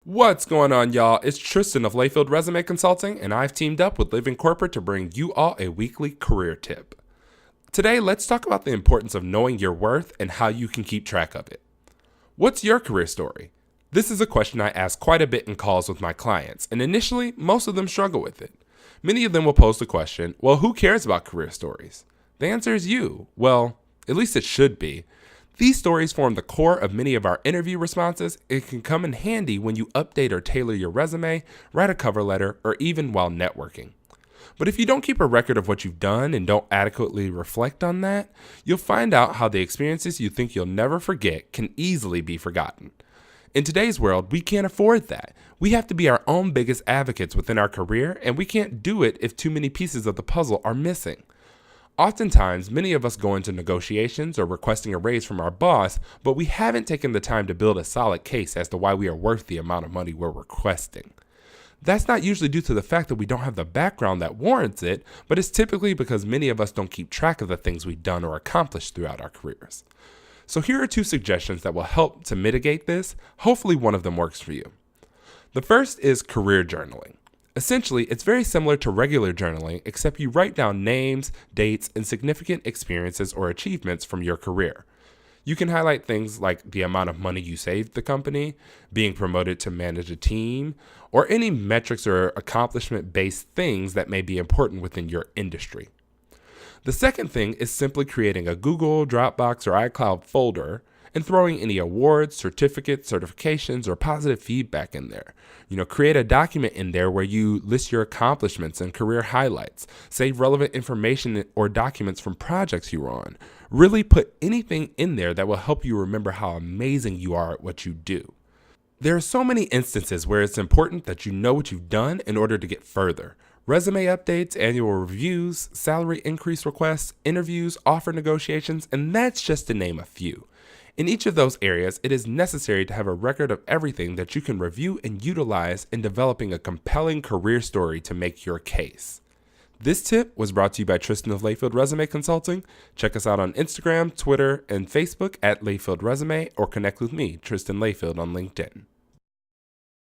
What's going on, y'all? It's Tristan of Layfield Resume Consulting, and I've teamed up with Living Corporate to bring you all a weekly career tip. Today, let's talk about the importance of knowing your worth and how you can keep track of it. What's your career story? This is a question I ask quite a bit in calls with my clients, and initially, most of them struggle with it. Many of them will pose the question, well, who cares about career stories? The answer is you. Well, at least it should be. These stories form the core of many of our interview responses. It can come in handy when you update or tailor your resume, write a cover letter, or even while networking. But if you don't keep a record of what you've done and don't adequately reflect on that, you'll find out how the experiences you think you'll never forget can easily be forgotten. In today's world, we can't afford that. We have to be our own biggest advocates within our career, and we can't do it if too many pieces of the puzzle are missing. Oftentimes, many of us go into negotiations or requesting a raise from our boss, but we haven't taken the time to build a solid case as to why we are worth the amount of money we're requesting. That's not usually due to the fact that we don't have the background that warrants it, but it's typically because many of us don't keep track of the things we've done or accomplished throughout our careers. So here are 2 suggestions that will help to mitigate this. Hopefully one of them works for you. The first is career journaling. Essentially, it's very similar to regular journaling, except you write down names, dates, and significant experiences or achievements from your career. You can highlight things like the amount of money you saved the company, being promoted to manage a team, or any metrics or accomplishment-based things that may be important within your industry. The second thing is simply creating a Google, Dropbox, or iCloud folder and throwing any awards, certificates, certifications, or positive feedback in there. Create a document in there where you list your accomplishments and career highlights. Save relevant information or documents from projects you were on. Really put anything in there that will help you remember how amazing you are at what you do. There are so many instances where it's important that you know what you've done in order to get further. Resume updates, annual reviews, salary increase requests, interviews, offer negotiations, and that's just to name a few. In each of those areas, it is necessary to have a record of everything that you can review and utilize in developing a compelling career story to make your case. This tip was brought to you by Tristan of Layfield Resume Consulting. Check us out on Instagram, Twitter, and Facebook at Layfield Resume, or connect with me, Tristan Layfield, on LinkedIn.